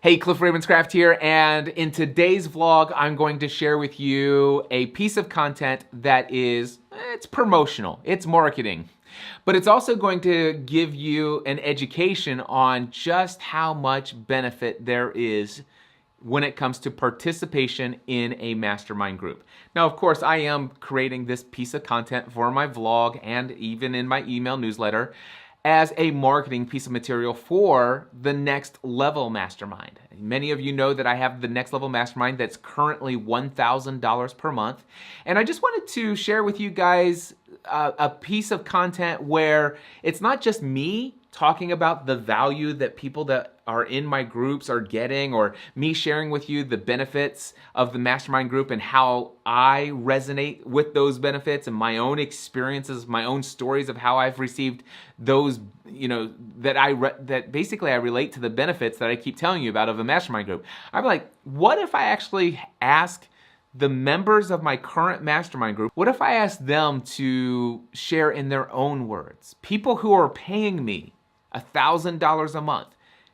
Hey, Cliff Ravenscraft here, and in today's vlog, I'm going to share with you a piece of content that it's promotional, it's marketing, but it's also going to give you an education on just how much benefit there is when it comes to participation in a mastermind group. Now, of course, I am creating this piece of content for my vlog and even in my email newsletter as a marketing piece of material for the Next Level Mastermind. Many of you know that I have the Next Level Mastermind that's currently $1,000 per month. And I just wanted to share with you guys a piece of content where it's not just me talking about the value that people that are in my groups are getting, or me sharing with you the benefits of the mastermind group and how I resonate with those benefits and my own experiences, my own stories of how I've received those, that basically I relate to the benefits that I keep telling you about of a mastermind group. I'm like, what if I actually ask the members of my current mastermind group, what if I ask them to share in their own words? People who are paying me $1,000 a month,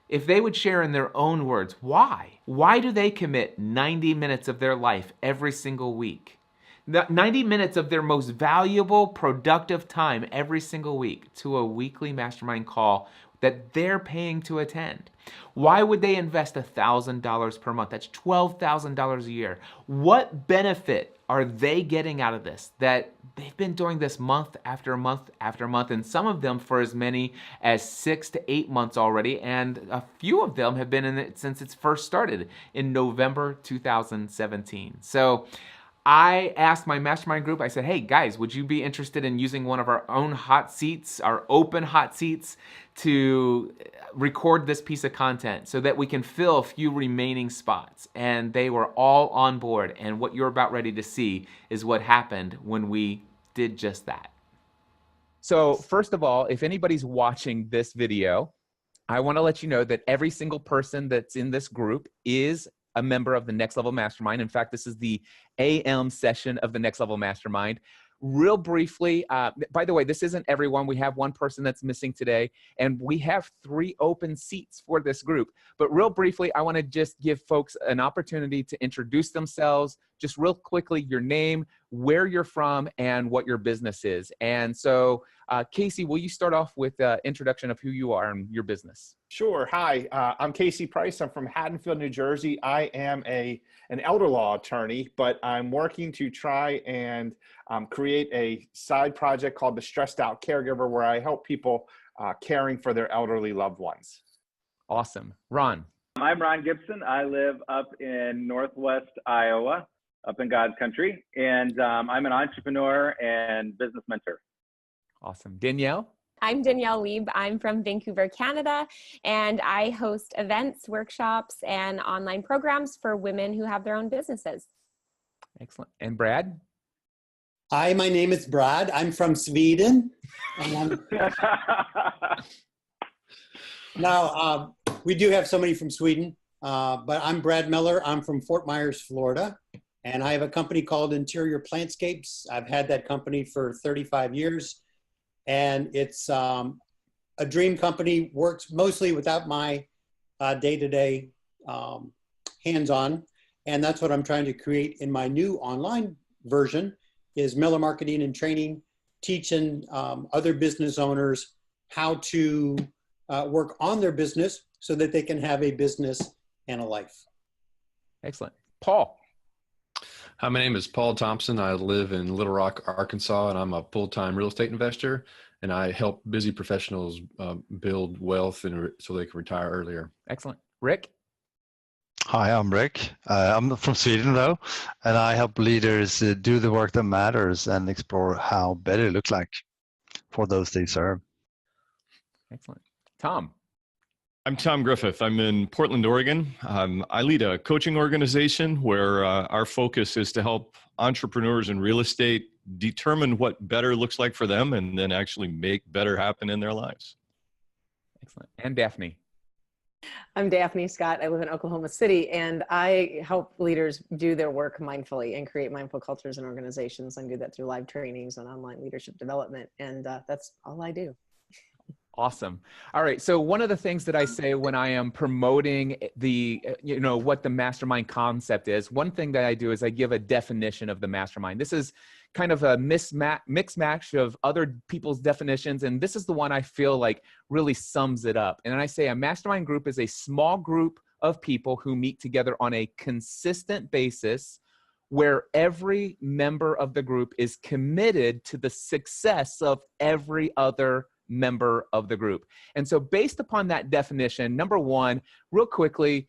if they would share in their own words, why? Why do they commit 90 minutes of their life every single week? 90 minutes of their most valuable, productive time every single week to a weekly mastermind call that they're paying to attend. Why would they invest $1,000 per month? That's $12,000 a year. What benefit are they getting out of this? That they've been doing this month after month after month, and some of them for as many as 6 to 8 months already, and a few of them have been in it since it's first started in November 2017. So I asked my mastermind group, I said, hey guys, would you be interested in using one of our own hot seats, our open hot seats, to record this piece of content so that we can fill a few remaining spots? And they were all on board. And what you're about ready to see is what happened when we did just that. So first of all, if anybody's watching this video, I want to let you know that every single person that's in this group is a member of the Next Level Mastermind. In fact, this is the AM session of the Next Level Mastermind. Real briefly, by the way, this isn't everyone. We have one person that's missing today, and we have 3 open seats for this group. But real briefly, I want to just give folks an opportunity to introduce themselves, just real quickly, your name, where you're from, and what your business is. And so, Casey, will you start off with an introduction of who you are and your business? Sure. Hi, I'm Casey Price. I'm from Haddonfield, New Jersey. I am an elder law attorney, but I'm working to try and create a side project called the Stressed Out Caregiver, where I help people caring for their elderly loved ones. Awesome. Ron. I'm Ron Gibson. I live up in Northwest Iowa, up in God's country, and I'm an entrepreneur and business mentor. Awesome. Danielle? I'm Danielle Lieb. I'm from Vancouver, Canada, and I host events, workshops, and online programs for women who have their own businesses. Excellent. And Brad? Hi, my name is Brad. I'm from Sweden. And now, we do have somebody from Sweden, but I'm Brad Miller. I'm from Fort Myers, Florida, and I have a company called Interior Plantscapes. I've had that company for 35 years. And it's a dream company, works mostly without my day-to-day hands-on. And that's what I'm trying to create in my new online version is Miller Marketing and Training, teaching other business owners how to work on their business so that they can have a business and a life. Excellent. Paul. Hi, my name is Paul Thompson. I live in Little Rock, Arkansas, and I'm a full-time real estate investor, and I help busy professionals build wealth so they can retire earlier. Excellent. Rick? Hi, I'm Rick. I'm from Sweden, though, and I help leaders do the work that matters and explore how better looks like for those they serve. Excellent. Tom? I'm Tom Griffith. I'm in Portland, Oregon. I lead a coaching organization where our focus is to help entrepreneurs in real estate determine what better looks like for them and then actually make better happen in their lives. Excellent. And Daphne? I'm Daphne Scott. I live in Oklahoma City, and I help leaders do their work mindfully and create mindful cultures and organizations. I do that through live trainings and online leadership development, and that's all I do. Awesome. All right. So one of the things that I say when I am promoting what the mastermind concept is, one thing that I do is I give a definition of the mastermind. This is kind of a mix match of other people's definitions. And this is the one I feel like really sums it up. And I say a mastermind group is a small group of people who meet together on a consistent basis where every member of the group is committed to the success of every other member of the group. And so based upon that definition, number one, real quickly,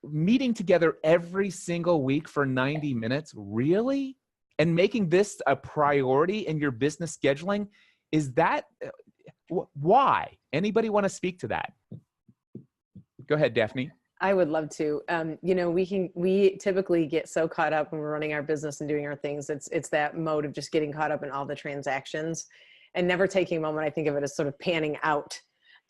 meeting together every single week for 90 minutes, really? And making this a priority in your business scheduling, is that, why? Anybody want to speak to that? Go ahead, Daphne. I would love to. We typically get so caught up when we're running our business and doing our things. It's that mode of just getting caught up in all the transactions and never taking a moment. I think of it as sort of panning out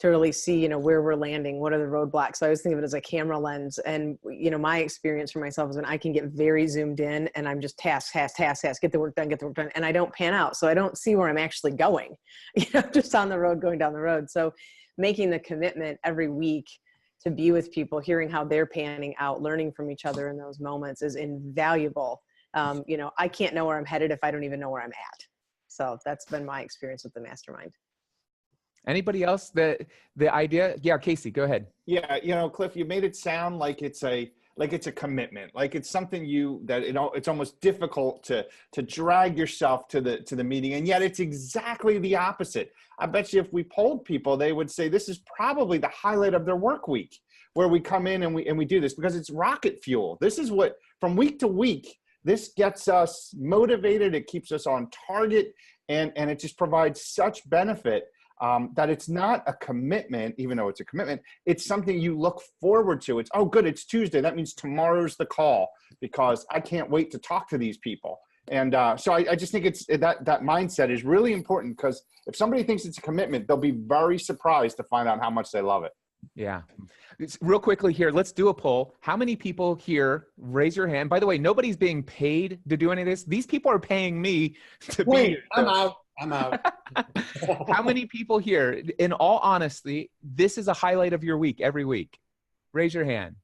to really see, where we're landing, what are the roadblocks. So I always think of it as a camera lens. And, my experience for myself is when I can get very zoomed in and I'm just task, get the work done, and I don't pan out. So I don't see where I'm actually going, just on the road, going down the road. So making the commitment every week to be with people, hearing how they're panning out, learning from each other in those moments is invaluable. I can't know where I'm headed if I don't even know where I'm at. So that's been my experience with the mastermind. Anybody else? The idea? Yeah, Casey, go ahead. Yeah, Cliff, you made it sound like it's a commitment, like it's something it's almost difficult to drag yourself to the meeting, and yet it's exactly the opposite. I bet you if we polled people, they would say this is probably the highlight of their work week, where we come in and we do this because it's rocket fuel. This is what, from week to week, this gets us motivated. It keeps us on target, and it just provides such benefit. That it's not a commitment, even though it's a commitment, it's something you look forward to. It's, oh, good, it's Tuesday. That means tomorrow's the call because I can't wait to talk to these people. And so I just think it's that mindset is really important, because if somebody thinks it's a commitment, they'll be very surprised to find out how much they love it. Yeah. Real quickly here, let's do a poll. How many people here, raise your hand. By the way, nobody's being paid to do any of this. These people are paying me to be here. I'm out. How many people here, in all honesty, this is a highlight of your week every week? Raise your hand.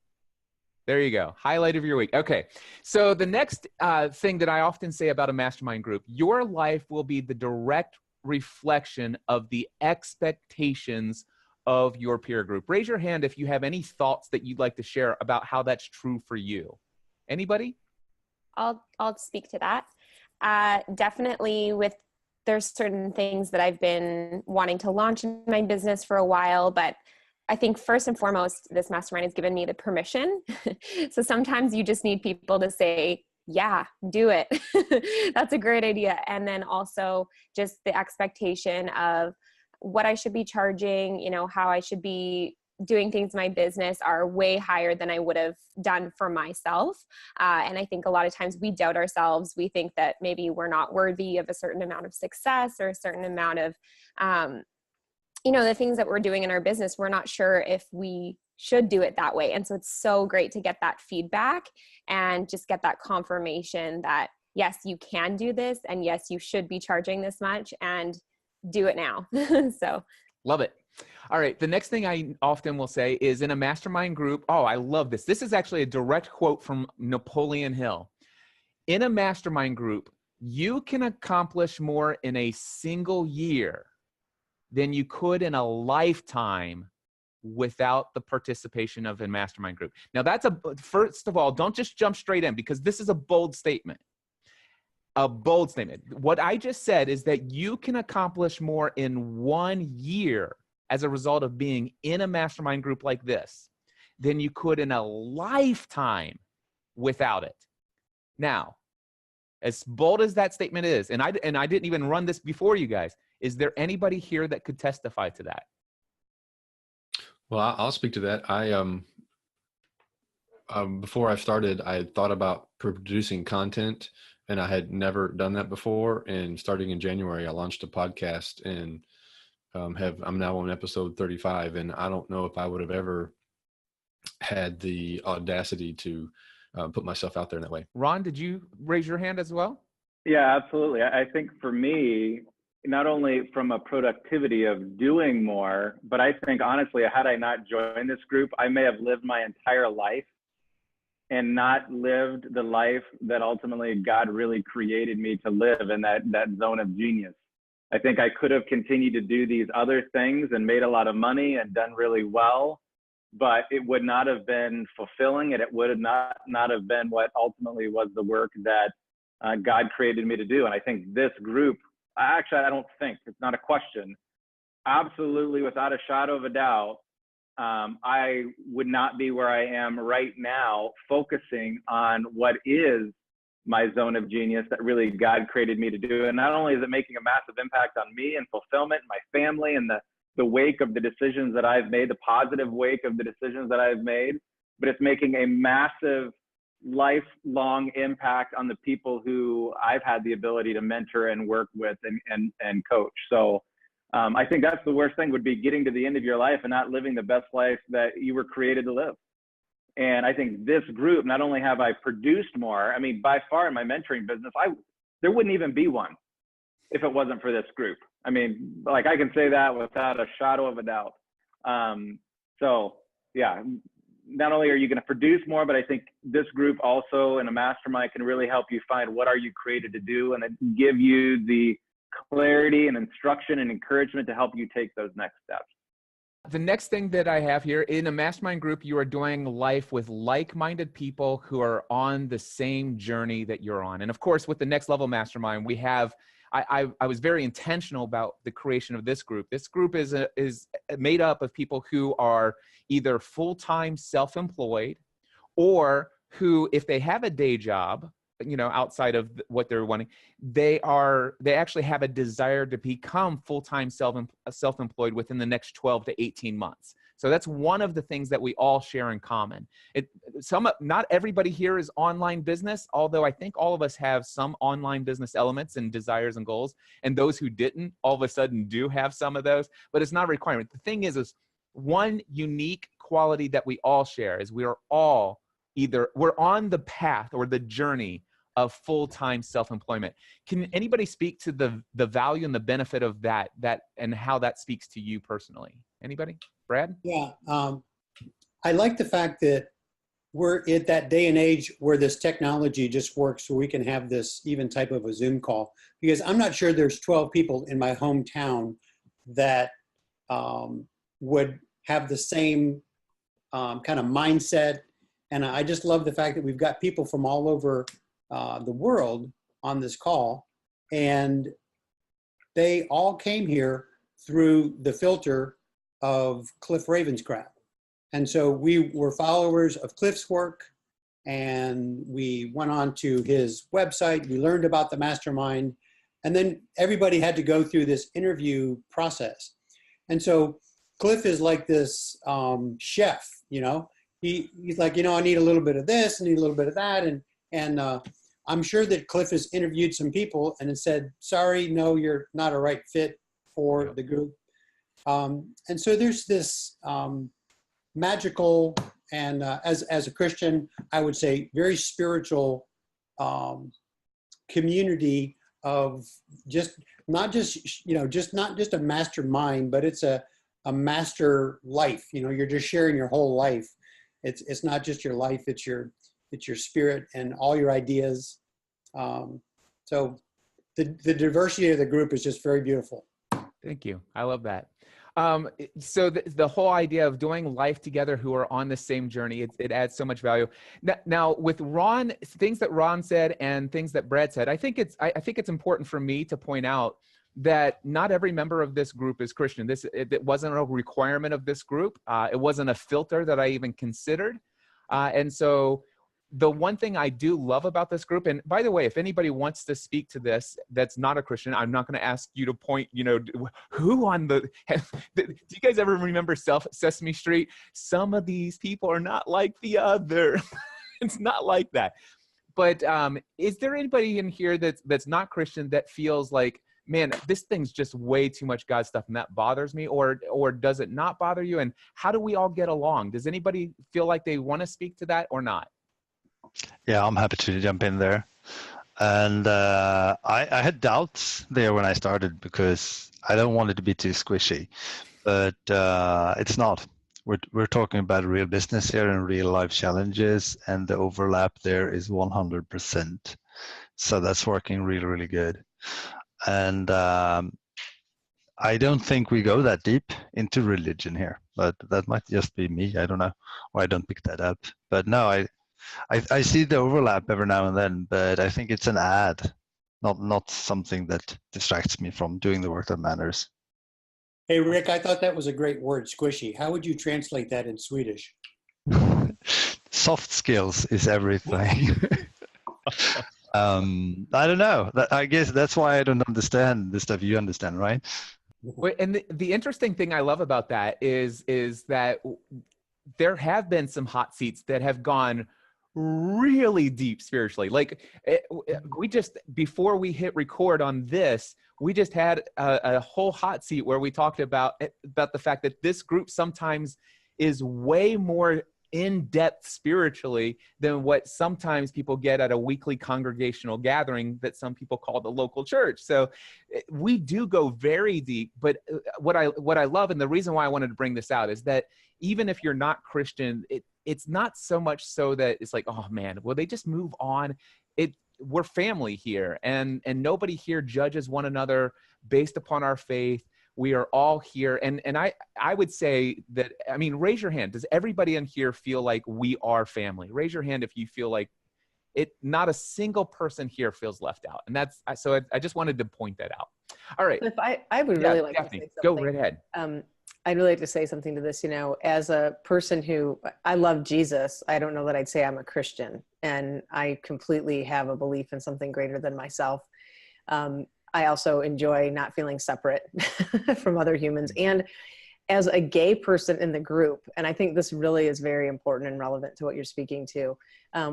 There you go. Highlight of your week. Okay. So the next thing that I often say about a mastermind group, your life will be the direct reflection of the expectations of your peer group. Raise your hand if you have any thoughts that you'd like to share about how that's true for you. Anybody? I'll speak to that. Definitely there's certain things that I've been wanting to launch in my business for a while, but I think first and foremost, this mastermind has given me the permission. So sometimes you just need people to say, yeah, do it. That's a great idea. And then also just the expectation of what I should be charging, how I should be doing things in my business are way higher than I would have done for myself. And I think a lot of times we doubt ourselves. We think that maybe we're not worthy of a certain amount of success or a certain amount of, the things that we're doing in our business. We're not sure if we should do it that way. And so it's so great to get that feedback and just get that confirmation that, yes, you can do this. And yes, you should be charging this much, and do it now. So love it. All right. The next thing I often will say is in a mastermind group. Oh, I love this. This is actually a direct quote from Napoleon Hill. In a mastermind group, you can accomplish more in a single year than you could in a lifetime without the participation of a mastermind group. Now first of all, don't just jump straight in, because this is a bold statement. A bold statement. What I just said is that you can accomplish more in 1 year as a result of being in a mastermind group like this than you could in a lifetime without it. Now, as bold as that statement is, and I didn't even run this before you guys, is there anybody here that could testify to that? Well, I'll speak to that. Before I started, I had thought about producing content, and I had never done that before. And starting in January, I launched a podcast, and I'm now on episode 35. And I don't know if I would have ever had the audacity to put myself out there in that way. Ron, did you raise your hand as well? Yeah, absolutely. I think for me, not only from a productivity of doing more, but I think honestly, had I not joined this group, I may have lived my entire life and not lived the life that ultimately God really created me to live in that zone of genius. I think I could have continued to do these other things and made a lot of money and done really well, but it would not have been fulfilling, and it would not have been what ultimately was the work that God created me to do. And I think this group, actually, I don't think, it's not a question, absolutely without a shadow of a doubt, I would not be where I am right now, focusing on what is my zone of genius that really God created me to do. And not only is it making a massive impact on me and fulfillment, and my family, and the wake of the decisions that I've made, the positive wake of the decisions that I've made, but it's making a massive lifelong impact on the people who I've had the ability to mentor and work with and coach. So I think that's the worst thing, would be getting to the end of your life and not living the best life that you were created to live. And I think this group, not only have I produced more, I mean, by far in my mentoring business, there wouldn't even be one if it wasn't for this group. I mean, like, I can say that without a shadow of a doubt. So yeah, not only are you going to produce more, but I think this group also in a mastermind can really help you find what are you created to do, and give you the clarity and instruction and encouragement to help you take those next steps. The next thing that I have here, in a mastermind group, you are doing life with like-minded people who are on the same journey that you're on. And of course, with the Next Level Mastermind, we have, I was very intentional about the creation of this group. This group is made up of people who are either full-time self-employed, or who, if they have a day job, outside of what they're wanting, they actually have a desire to become full-time self-employed within the next 12 to 18 months. So that's one of the things that we all share in common. Not everybody here is online business, although I think all of us have some online business elements and desires and goals. And those who didn't, all of a sudden do have some of those, but it's not a requirement. The thing is one unique quality that we all share is we are all we're on the path or the journey of full-time self-employment. Can anybody speak to the value and the benefit of that and how that speaks to you personally? Anybody? Brad? Yeah, I like the fact that we're at that day and age where this technology just works, so we can have this even type of a Zoom call, because I'm not sure there's 12 people in my hometown that would have the same kind of mindset. And I just love the fact that we've got people from all over the world on this call, and they all came here through the filter of Cliff Ravenscraft. And so we were followers of Cliff's work, and we went on to his website. We learned about the mastermind, and then everybody had to go through this interview process. And so Cliff is like this chef, He's like, I need a little bit of this, I need a little bit of that. And I'm sure that Cliff has interviewed some people and has said, sorry, no, you're not a right fit for the group. And so there's this magical and as a Christian, I would say very spiritual community of not just a mastermind, but it's a master life. You're just sharing your whole life. It's not just your life, it's your spirit and all your ideas. So the diversity of the group is just very beautiful. Thank you. I love that. So the whole idea of doing life together who are on the same journey, it adds so much value. Now with Ron, things that Ron said and things that Brad said, I think it's important for me to point out that not every member of this group is Christian. It wasn't a requirement of this group. It wasn't a filter that I even considered. And so the one thing I do love about this group, and by the way, if anybody wants to speak to this that's not a Christian, I'm not going to ask you to point, who on do you guys ever remember Sesame Street? Some of these people are not like the other. It's not like that. But is there anybody in here that's not Christian that feels like, man, this thing's just way too much God stuff and that bothers me, or does it not bother you? And how do we all get along? Does anybody feel like they want to speak to that or not? Yeah, I'm happy to jump in there. And I had doubts there when I started because I don't want it to be too squishy, but it's not. We're talking about real business here and real life challenges, and the overlap there is 100%. So that's working really, really good. And I don't think we go that deep into religion here, but that might just be me. I don't know, or I don't pick that up. But no, I see the overlap every now and then, but I think it's an ad, not something that distracts me from doing the work that matters. Hey, Rick, I thought that was a great word, squishy. How would you translate that in Swedish? Soft skills is everything. I don't know. I guess that's why I don't understand the stuff you understand, right? And the interesting thing I love about that is that there have been some hot seats that have gone really deep spiritually. Like we just, before we hit record on this, we just had a whole hot seat where we talked about the fact that this group sometimes is way more in-depth spiritually than what sometimes people get at a weekly congregational gathering that some people call the local church. So we do go very deep, but what I love, and the reason why I wanted to bring this out, is that even if you're not Christian, it's not so much so that it's like, oh man, will they just move on? We're family here, and nobody here judges one another based upon our faith. We are all here. And I would say that, I mean, raise your hand. Does everybody in here feel like we are family? Raise your hand if you feel like it. Not a single person here feels left out. And that's, so I just wanted to point that out. All right. If I would really like Daphne, to say go something. right ahead. I'd really like to say something to this. You know, as a person who, I love Jesus, I don't know that I'd say I'm a Christian, and I completely have a belief in something greater than myself. I also enjoy not feeling separate from other humans. And as a gay person in the group, and I think this really is very important and relevant to what you're speaking to,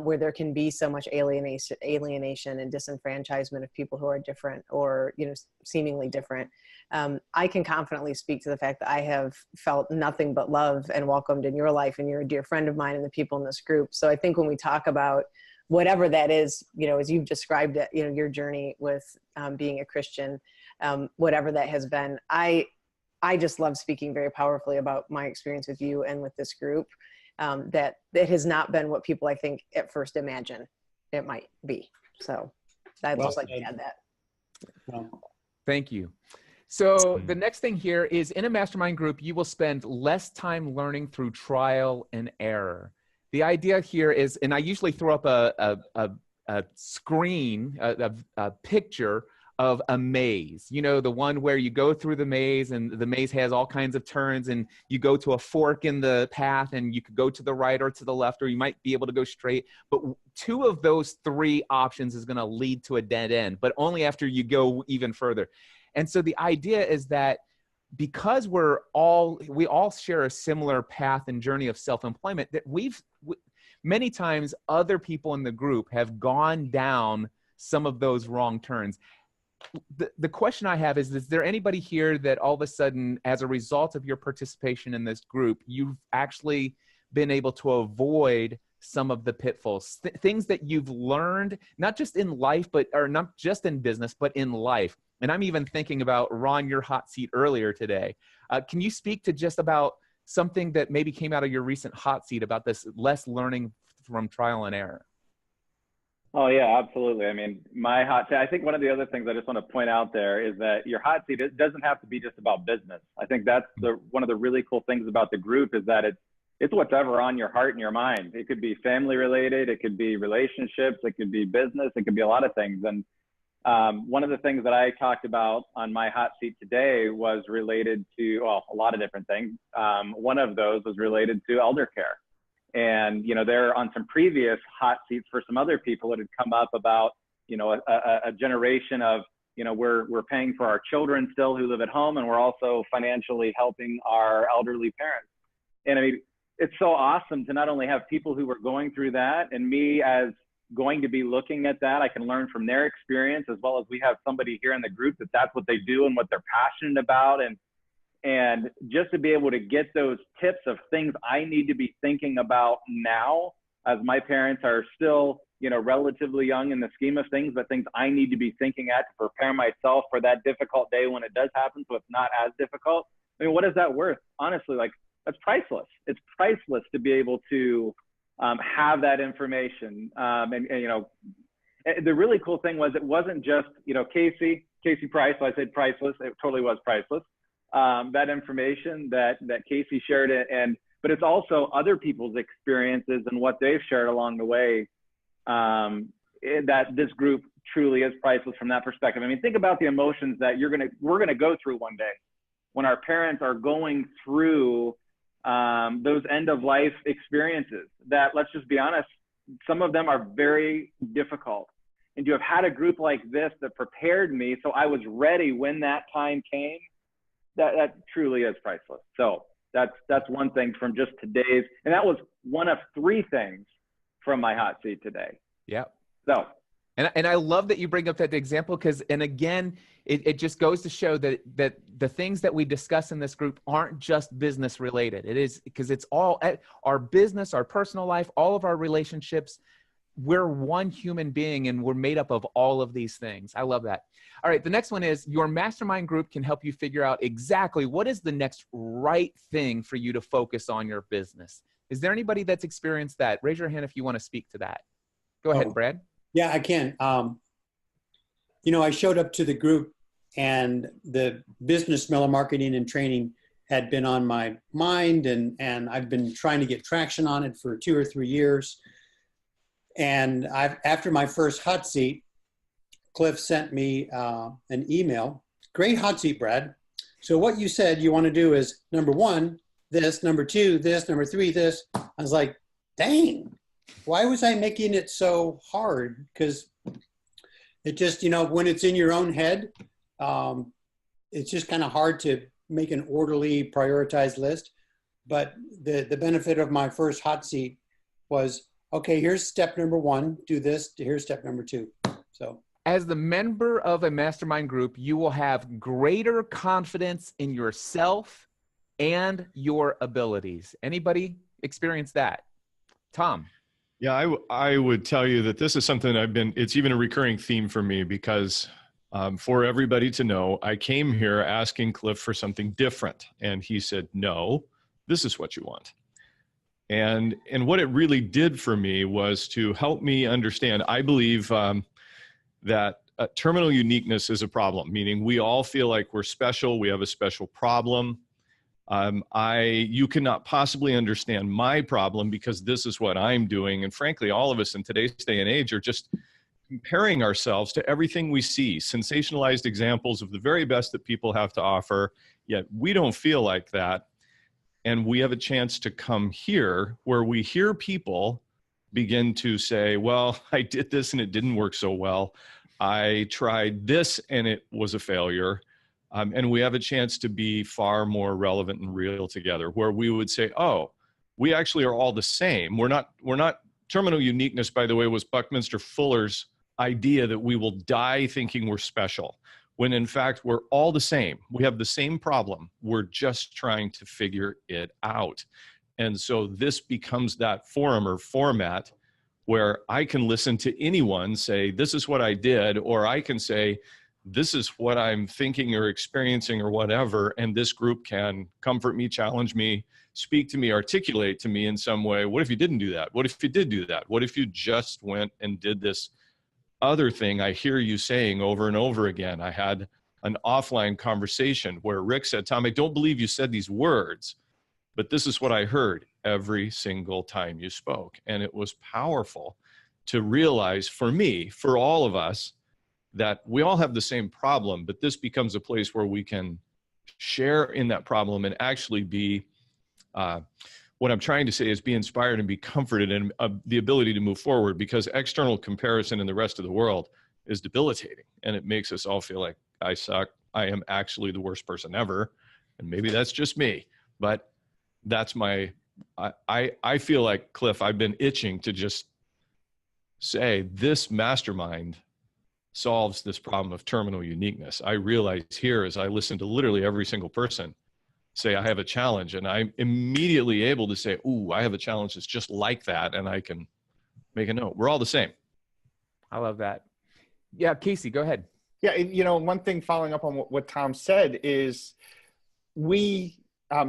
where there can be so much alienation and disenfranchisement of people who are different or, you know, seemingly different. I can confidently speak to the fact that I have felt nothing but love and welcomed in your life, and you're a dear friend of mine and the people in this group. So I think when we talk about whatever that is, you know, as you've described it, you know, your journey with being a Christian, whatever that has been, I just love speaking very powerfully about my experience with you and with this group, that it has not been what people, I think, at first imagine it might be. So I'd just like to add that. Thank you. So the next thing here is, in a mastermind group, you will spend less time learning through trial and error. The idea here is, and I usually throw up a screen, a picture of a maze, you know, the one where you go through the maze and the maze has all kinds of turns, and you go to a fork in the path and you could go to the right or to the left, or you might be able to go straight. But two of those three options is going to lead to a dead end, but only after you go even further. And so the idea is that because we all share a similar path and journey of self-employment, that many times other people in the group have gone down some of those wrong turns. The question I have is there anybody here that all of a sudden, as a result of your participation in this group, you've actually been able to avoid some of the pitfalls, things that you've learned, not just in life, or not just in business, but in life? And I'm even thinking about, Ron, your hot seat earlier today. Can you speak to just about something that maybe came out of your recent hot seat about this less learning from trial and error? Oh yeah, absolutely. I mean, my hot seat, I think one of the other things I just want to point out there is that your hot seat, it doesn't have to be just about business. I think that's one of the really cool things about the group, is that it's whatever on your heart and your mind. It could be family related, it could be relationships, it could be business, it could be a lot of things. And one of the things that I talked about on my hot seat today was related to, well, a lot of different things. One of those was related to elder care. And, you know, there on some previous hot seats for some other people, it had come up about, you know, a generation of, you know, we're paying for our children still who live at home, and we're also financially helping our elderly parents. And I mean, it's so awesome to not only have people who are going through that, and me as going to be looking at that, I can learn from their experience, as well as we have somebody here in the group that's what they do and what they're passionate about. And just to be able to get those tips of things I need to be thinking about now as my parents are still, you know, relatively young in the scheme of things, but things I need to be thinking at to prepare myself for that difficult day when it does happen, so it's not as difficult. I mean, what is that worth? Honestly, like, that's priceless. It's priceless to be able to have that information. And, you know, the really cool thing was, it wasn't just, you know, Casey Price. So I said priceless. It totally was priceless. That information that Casey shared, but it's also other people's experiences and what they've shared along the way. That this group truly is priceless from that perspective. I mean, think about the emotions that we're gonna go through one day when our parents are going through those end of life experiences. That, let's just be honest, some of them are very difficult. And to have had a group like this that prepared me so I was ready when that time came, that truly is priceless. So that's one thing from just today's, and that was one of 3 things from my hot seat today. Yeah. So. And I love that you bring up that example, because, and again, it just goes to show that the things that we discuss in this group aren't just business related. It is, because it's all our business, our personal life, all of our relationships. We're one human being, and we're made up of all of these things. I love that. All right. The next one is, your mastermind group can help you figure out exactly what is the next right thing for you to focus on your business. Is there anybody that's experienced that? Raise your hand if you want to speak to that. Go ahead, Brad. Yeah, I can. You know, I showed up to the group, and the business smeller marketing and training had been on my mind, and I've been trying to get traction on it for 2 or 3 years. And after my first hot seat, Cliff sent me an email. Great hot seat, Brad. So what you said you want to do is, number 1, this, number 2, this, number 3, this. I was like, dang. Why was I making it so hard? Because it just, you know, when it's in your own head, it's just kind of hard to make an orderly, prioritized list. But the benefit of my first hot seat was, okay, here's step number 1, do this, here's step number 2. So, as the member of a mastermind group, you will have greater confidence in yourself and your abilities. Anybody experience that? Tom? Yeah, I would tell you that this is something it's even a recurring theme for me, because for everybody to know, I came here asking Cliff for something different. And he said, no, this is what you want. And what it really did for me was to help me understand. I believe that terminal uniqueness is a problem, meaning we all feel like we're special. We have a special problem. You cannot possibly understand my problem because this is what I'm doing. And frankly, all of us in today's day and age are just comparing ourselves to everything we see, sensationalized examples of the very best that people have to offer, yet we don't feel like that. And we have a chance to come here where we hear people begin to say, well, I did this and it didn't work so well. I tried this and it was a failure. And we have a chance to be far more relevant and real together, where we would say, oh, we actually are all the same. We're not terminal uniqueness, by the way, was Buckminster Fuller's idea that we will die thinking we're special, when in fact, we're all the same. We have the same problem. We're just trying to figure it out. And so this becomes that forum or format where I can listen to anyone say, this is what I did, or I can say, this is what I'm thinking or experiencing or whatever. And this group can comfort me, challenge me, speak to me, articulate to me in some way. What if you didn't do that? What if you did do that? What if you just went and did this other thing I hear you saying over and over again? I had an offline conversation where Rick said, Tom, I don't believe you said these words, but this is what I heard every single time you spoke. And it was powerful to realize, for me, for all of us, that we all have the same problem, but this becomes a place where we can share in that problem and actually be, what I'm trying to say is be inspired and be comforted, and the ability to move forward, because external comparison in the rest of the world is debilitating, and it makes us all feel like I suck. I am actually the worst person ever. And maybe that's just me, but that's I feel like, Cliff, I've been itching to just say this mastermind solves this problem of terminal uniqueness. I realize here, as I listen to literally every single person, say I have a challenge, and I'm immediately able to say, ooh, I have a challenge that's just like that, and I can make a note. We're all the same. I love that. Yeah, Casey, go ahead. Yeah, and, one thing following up on what Tom said is we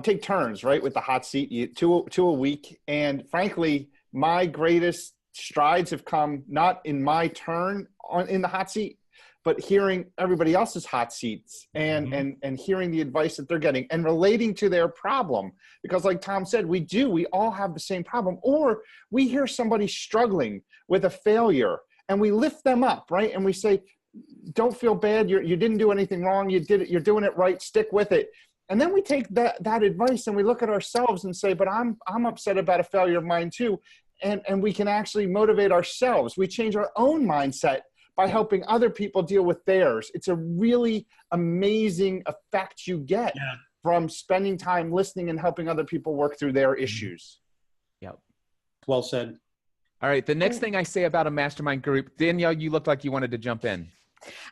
take turns, right, with the hot seat, two a week. And frankly, my greatest strides have come not in my turn in the hot seat, but hearing everybody else's hot seats and hearing the advice that they're getting and relating to their problem. Because like Tom said, we all have the same problem. Or we hear somebody struggling with a failure and we lift them up, right? And we say, don't feel bad. You didn't do anything wrong. You did it. You're doing it right. Stick with it. And then we take that advice and we look at ourselves and say, but I'm upset about a failure of mine too. And we can actually motivate ourselves. We change our own mindset by helping other people deal with theirs. It's a really amazing effect you get from spending time listening and helping other people work through their issues. Yep. Well said. All right. The next thing I say about a mastermind group, Danielle, you looked like you wanted to jump in.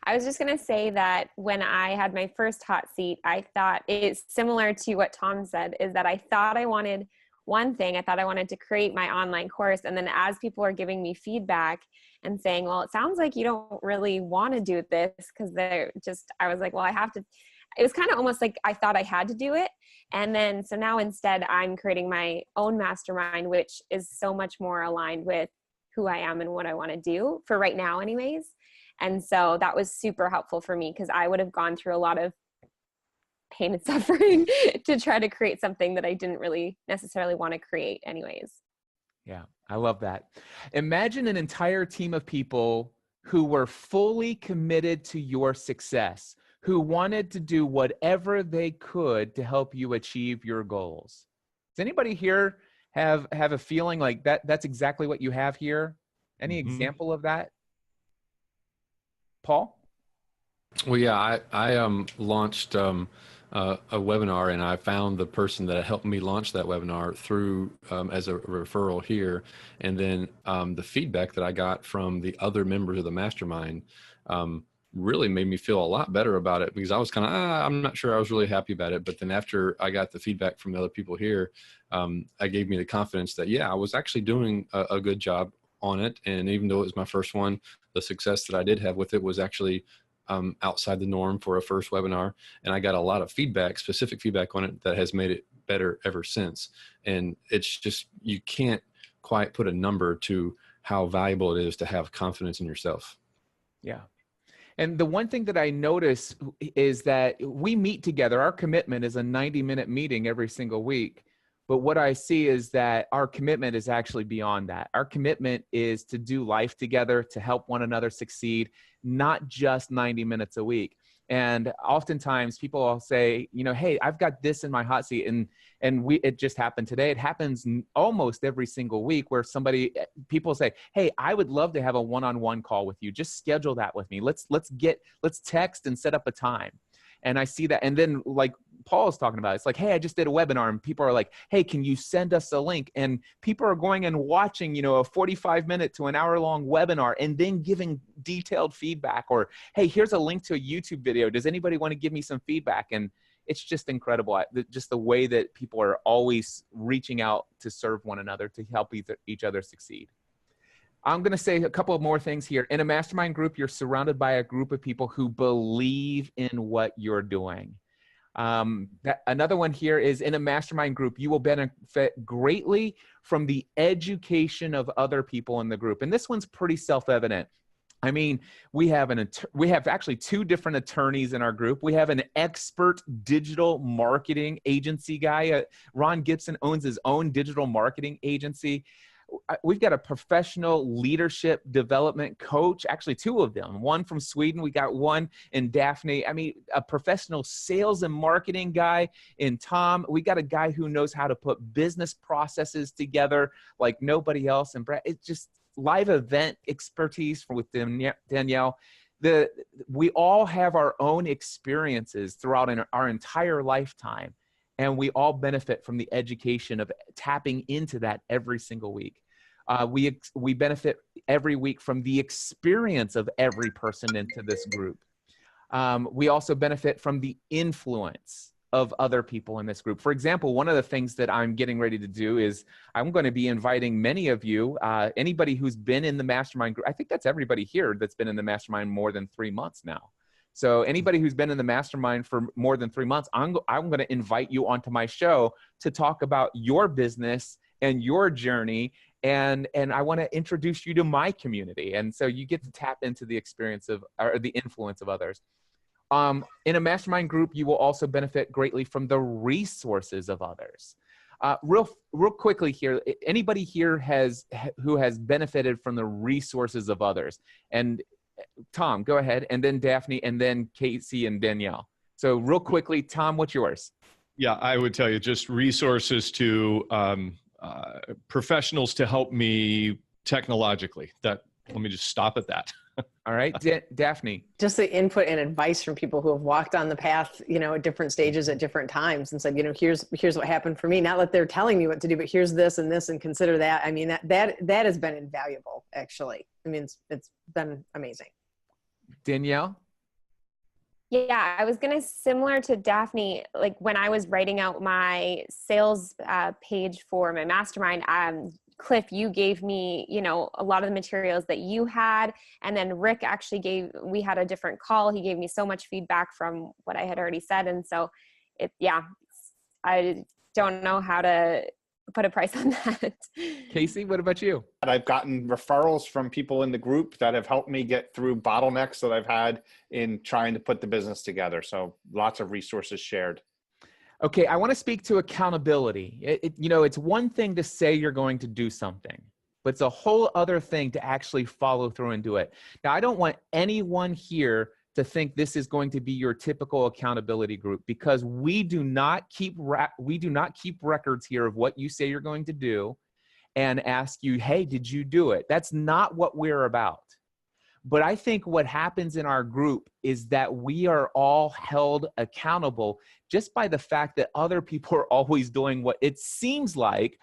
I was just going to say that when I had my first hot seat, I thought it's similar to what Tom said, is that I thought I wanted one thing. I thought I wanted to create my online course. And then as people are giving me feedback and saying, well, it sounds like you don't really want to do this, because I was like, well, I have to. It was kind of almost like I thought I had to do it. And then, so now instead I'm creating my own mastermind, which is so much more aligned with who I am and what I want to do for right now anyways. And so that was super helpful for me, because I would have gone through a lot of pain and suffering to try to create something that I didn't really necessarily want to create anyways. Yeah, I love that. Imagine an entire team of people who were fully committed to your success, who wanted to do whatever they could to help you achieve your goals. Does anybody here have a feeling like that's exactly what you have here? Any example of that? Paul? Well, yeah, I launched a webinar, and I found the person that helped me launch that webinar through as a referral here. And then the feedback that I got from the other members of the mastermind really made me feel a lot better about it, because I was kind of, I'm not sure I was really happy about it. But then after I got the feedback from the other people here, I gave me the confidence that, yeah, I was actually doing a good job on it. And even though it was my first one, the success that I did have with it was actually outside the norm for a first webinar. And I got a lot of feedback, specific feedback on it that has made it better ever since. And it's just, you can't quite put a number to how valuable it is to have confidence in yourself. Yeah. And the one thing that I notice is that we meet together. Our commitment is a 90-minute meeting every single week. But what I see is that our commitment is actually beyond that. Our commitment is to do life together, to help one another succeed, not just 90 minutes a week. And oftentimes people will say, hey, I've got this in my hot seat. And it just happened today. It happens almost every single week where people say, hey, I would love to have a one-on-one call with you. Just schedule that with me. Let's text and set up a time. And I see that. And then like Paul is talking about, it's like, hey, I just did a webinar, and people are like, hey, can you send us a link? And people are going and watching, a 45-minute to an hour-long webinar and then giving detailed feedback, or, hey, here's a link to a YouTube video. Does anybody want to give me some feedback? And it's just incredible. Just the way that people are always reaching out to serve one another, to help each other succeed. I'm going to say a couple of more things here. In a mastermind group, you're surrounded by a group of people who believe in what you're doing. Another one here is, in a mastermind group, you will benefit greatly from the education of other people in the group. And this one's pretty self-evident. I mean, we have actually two different attorneys in our group. We have an expert digital marketing agency guy. Ron Gibson owns his own digital marketing agency. We've got a professional leadership development coach, actually two of them, one from Sweden. We got one in Daphne. I mean, a professional sales and marketing guy in Tom. We got a guy who knows how to put business processes together like nobody else. And Brad, it's just live event expertise with Danielle. We all have our own experiences throughout our entire lifetime. And we all benefit from the education of tapping into that every single week. We benefit every week from the experience of every person into this group. We also benefit from the influence of other people in this group. For example, one of the things that I'm getting ready to do is I'm going to be inviting many of you, anybody who's been in the mastermind group. I think that's everybody here that's been in the mastermind more than 3 months now. So anybody who's been in the mastermind for more than 3 months, I'm going to invite you onto my show to talk about your business and your journey. And I want to introduce you to my community. And so you get to tap into the experience of, or the influence of others. In a mastermind group, you will also benefit greatly from the resources of others. Real quickly here, anybody here who has benefited from the resources of others? And Tom, go ahead, and then Daphne, and then Casey and Danielle. So real quickly, Tom, what's yours? Yeah, I would tell you just resources to professionals to help me technologically. Let me just stop at that. All right, Daphne. Just the input and advice from people who have walked on the path, at different stages at different times and said, here's what happened for me. Not that they're telling me what to do, but here's this and this and consider that. I mean, that has been invaluable, actually. I mean, it's been amazing. Danielle? Yeah, I was going to, similar to Daphne, like when I was writing out my sales page for my mastermind, Cliff, you gave me, a lot of the materials that you had. And then Rick actually we had a different call. He gave me so much feedback from what I had already said. And so I don't know how to put a price on that. Casey, what about you? I've gotten referrals from people in the group that have helped me get through bottlenecks that I've had in trying to put the business together. So lots of resources shared. Okay, I want to speak to accountability. It's one thing to say you're going to do something, but it's a whole other thing to actually follow through and do it. Now, I don't want anyone here to think this is going to be your typical accountability group, because we do not keep records here of what you say you're going to do and ask you, hey, did you do it? That's not what we're about. But I think what happens in our group is that we are all held accountable just by the fact that other people are always doing what it seems like.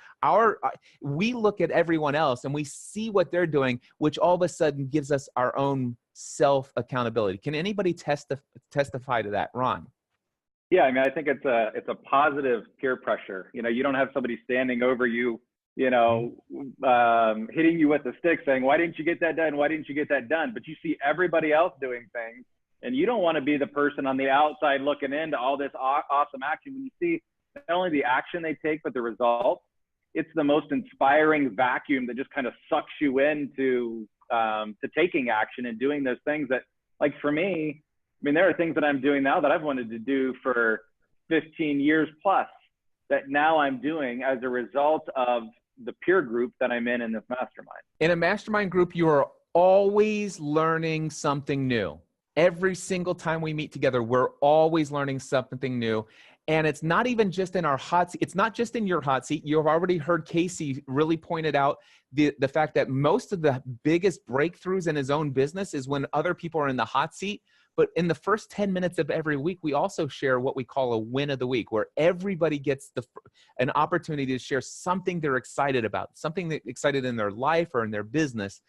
We look at everyone else and we see what they're doing, which all of a sudden gives us our own self-accountability. Can anybody testify to that? Ron? Yeah, I mean, I think it's a positive peer pressure. You don't have somebody standing over you, hitting you with a stick saying, why didn't you get that done? Why didn't you get that done? But you see everybody else doing things, and you don't want to be the person on the outside looking into all this awesome action. When you see not only the action they take, but the results, it's the most inspiring vacuum that just kind of sucks you into to taking action and doing those things that, like for me, I mean, there are things that I'm doing now that I've wanted to do for 15 years plus that now I'm doing as a result of the peer group that I'm in this mastermind. In a mastermind group, you are always learning something new. Every single time we meet together, we're always learning something new. And it's not even just in our hot seat. It's not just in your hot seat. You've already heard Casey really pointed out the fact that most of the biggest breakthroughs in his own business is when other people are in the hot seat. But in the first 10 minutes of every week, we also share what we call a win of the week, where everybody gets an opportunity to share something they're excited about, something they're excited in their life or in their business.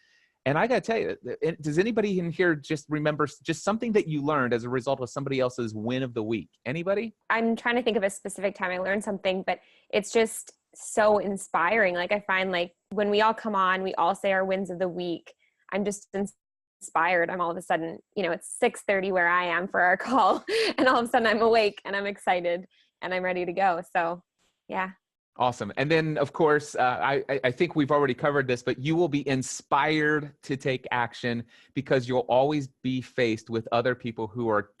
And I got to tell you, does anybody in here just remember just something that you learned as a result of somebody else's win of the week? Anybody? I'm trying to think of a specific time I learned something, but it's just so inspiring. Like I find like when we all come on, we all say our wins of the week. I'm just inspired. I'm all of a sudden, it's 6:30 where I am for our call, and all of a sudden I'm awake and I'm excited and I'm ready to go. So yeah. Awesome. And then, of course, I think we've already covered this, but you will be inspired to take action because you'll always be faced with other people who are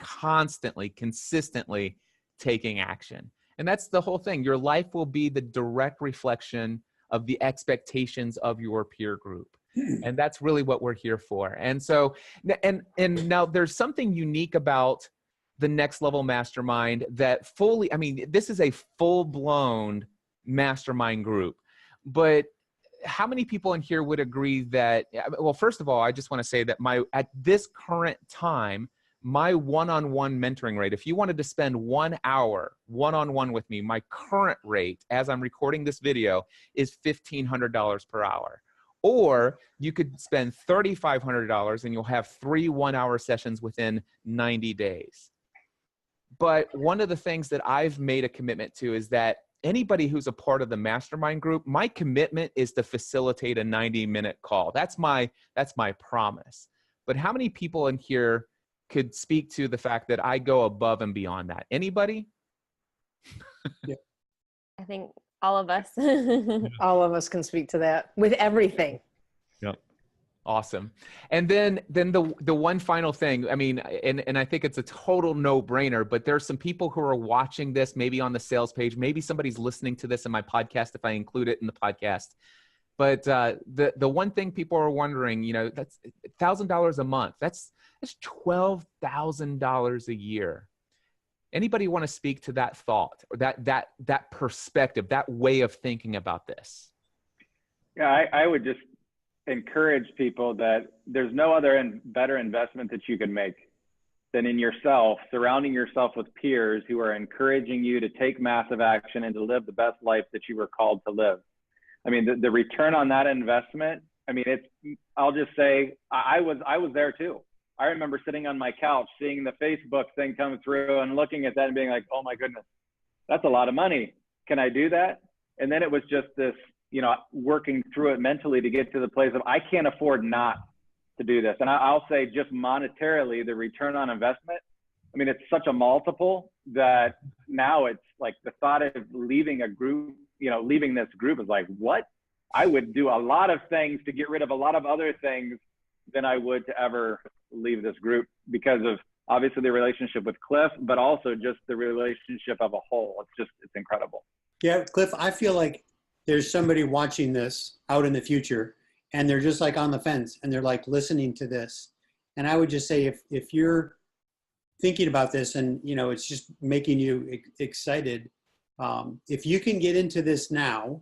consistently taking action. And that's the whole thing. Your life will be the direct reflection of the expectations of your peer group. And that's really what we're here for. And so, and now there's something unique about the Next Level Mastermind that this is a full-blown mastermind group. But how many people in here would agree that, well, first of all, I just want to say that at this current time, my one-on-one mentoring rate, if you wanted to spend 1 hour one-on-one with me, my current rate as I'm recording this video is $1,500 per hour. Or you could spend $3,500 and you'll have 3 one-hour sessions within 90 days. But one of the things that I've made a commitment to is that anybody who's a part of the mastermind group, my commitment is to facilitate a 90-minute call. That's my promise. But how many people in here could speak to the fact that I go above and beyond that? Anybody? Yeah. I think all of us. All of us can speak to that with everything. Yep. Awesome. And then the one final thing, I mean, and I think it's a total no-brainer, but there's some people who are watching this, maybe on the sales page, maybe somebody's listening to this in my podcast if I include it in the podcast. But the one thing people are wondering, you know, that's $1,000 a month. That's $12,000 a year. Anybody want to speak to that thought or that perspective, that way of thinking about this? Yeah, I would just encourage people that there's no other and better investment that you can make than in yourself, surrounding yourself with peers who are encouraging you to take massive action and to live the best life that you were called to live. I mean, the return on that investment, I mean, I'll just say, I was there too. I remember sitting on my couch, seeing the Facebook thing come through and looking at that and being like, oh my goodness, that's a lot of money. Can I do that? And then it was just this, you know, working through it mentally to get to the place of, I can't afford not to do this. And I'll say just monetarily, the return on investment, I mean, it's such a multiple that now it's like the thought of leaving a group, you know, leaving this group is like, what? I would do a lot of things to get rid of a lot of other things than I would to ever leave this group, because of obviously the relationship with Cliff, but also just the relationship of a whole. It's incredible. Yeah, Cliff, I feel like there's somebody watching this out in the future and they're just like on the fence and they're like listening to this. And I would just say, if you're thinking about this and, you know, it's just making you excited, if you can get into this now,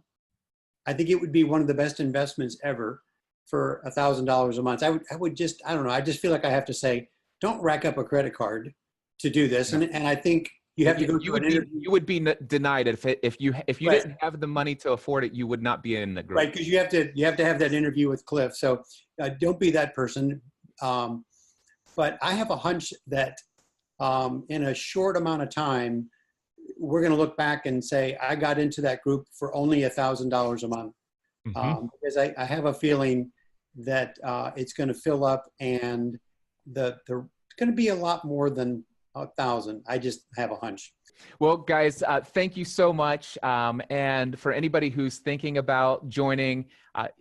I think it would be one of the best investments ever for $1,000 a month. I would just, I don't know. I just feel like I have to say, don't rack up a credit card to do this. Yeah. And I think you have to go through an interview. You would be denied if you Right. didn't have the money to afford it, you would not be in the group. Right, because you have to have that interview with Cliff. So don't be that person. But I have a hunch that in a short amount of time, we're going to look back and say, I got into that group for only $1,000 a month. Mm-hmm. Because I have a feeling that it's going to fill up and it's going to be a lot more than 1,000. I just have a hunch. Well, guys, thank you so much. And for anybody who's thinking about joining,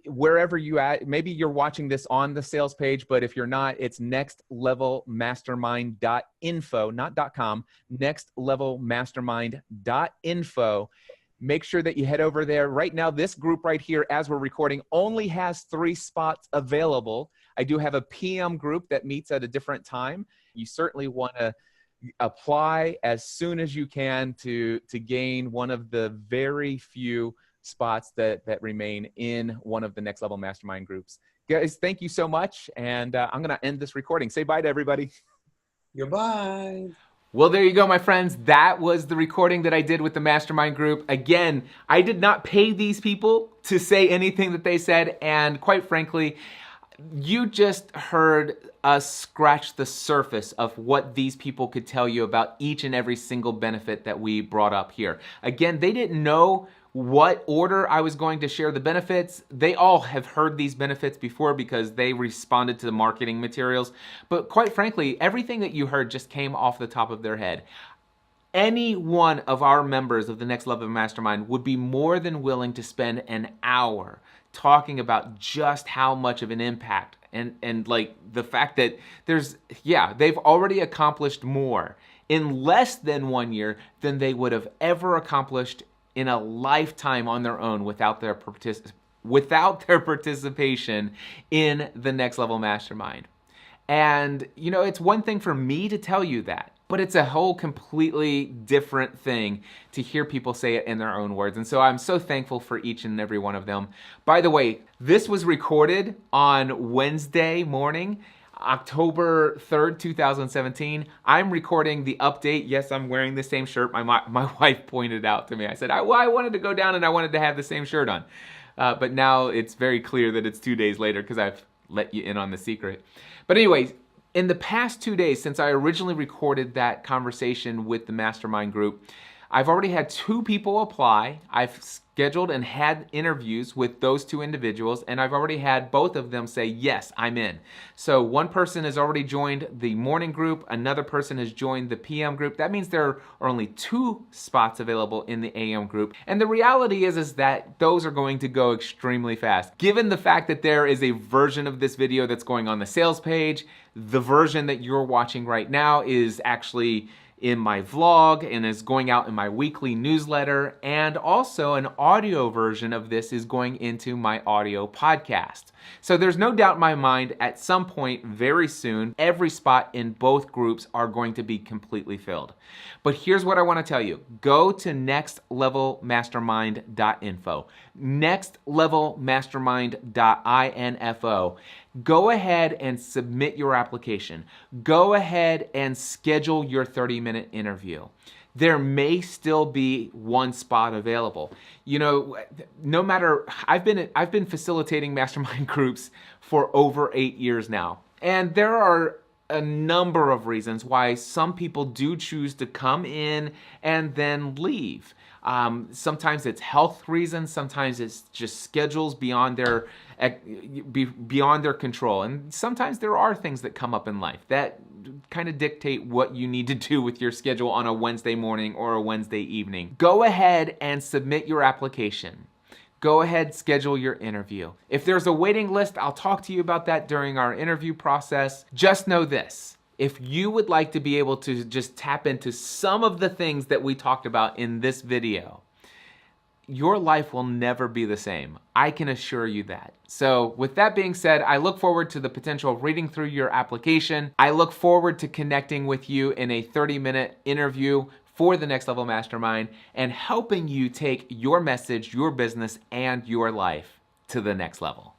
wherever you at, maybe you're watching this on the sales page, but if you're not, it's nextlevelmastermind.info, not .com, nextlevelmastermind.info. Make sure that you head over there. Right now, this group right here, as we're recording, only has 3 spots available. I do have a PM group that meets at a different time. You certainly want to apply as soon as you can to gain one of the very few spots that remain in one of the Next Level Mastermind groups. Guys, thank you so much. And I'm going to end this recording. Say bye to everybody. Goodbye. Well, there you go, my friends. That was the recording that I did with the Mastermind group. Again, I did not pay these people to say anything that they said. And quite frankly, you just heard us scratch the surface of what these people could tell you about each and every single benefit that we brought up here. Again, they didn't know what order I was going to share the benefits. They all have heard these benefits before because they responded to the marketing materials. But quite frankly, everything that you heard just came off the top of their head. Any one of our members of the Next Level Mastermind would be more than willing to spend an hour talking about just how much of an impact and like the fact that they've already accomplished more in less than 1 year than they would have ever accomplished in a lifetime on their own without their participation in the Next Level Mastermind. And, you know, it's one thing for me to tell you that, but it's a whole completely different thing to hear people say it in their own words. And so I'm so thankful for each and every one of them. By the way, this was recorded on Wednesday morning, October 3rd, 2017. I'm recording the update. Yes, I'm wearing the same shirt my wife pointed out to me. I said, I wanted to go down and I wanted to have the same shirt on. But now it's very clear that it's 2 days later because I've let you in on the secret. But anyways, In the past 2 days since I originally recorded that conversation with the mastermind group, I've already had 2 people apply. I've scheduled and had interviews with those 2 individuals, and I've already had both of them say, yes, I'm in. So one person has already joined the morning group, another person has joined the PM group. That means there are only 2 spots available in the AM group. And the reality is that those are going to go extremely fast. Given the fact that there is a version of this video that's going on the sales page, the version that you're watching right now is actually in my vlog and is going out in my weekly newsletter, and also an audio version of this is going into my audio podcast. So there's no doubt in my mind at some point very soon, every spot in both groups are going to be completely filled. But here's what I want to tell you. Go to nextlevelmastermind.info, nextlevelmastermind.info. Go ahead and submit your application. Go ahead and schedule your 30-minute interview. There may still be one spot available. You know, no matter, I've been facilitating mastermind groups for over 8 years now. And there are a number of reasons why some people do choose to come in and then leave. Sometimes it's health reasons, sometimes it's just schedules beyond their control. And sometimes there are things that come up in life that kind of dictate what you need to do with your schedule on a Wednesday morning or a Wednesday evening. Go ahead and submit your application. Go ahead, schedule your interview. If there's a waiting list, I'll talk to you about that during our interview process. Just know this. If you would like to be able to just tap into some of the things that we talked about in this video, your life will never be the same. I can assure you that. So with that being said, I look forward to the potential of reading through your application. I look forward to connecting with you in a 30-minute interview for the Next Level Mastermind and helping you take your message, your business, and your life to the next level.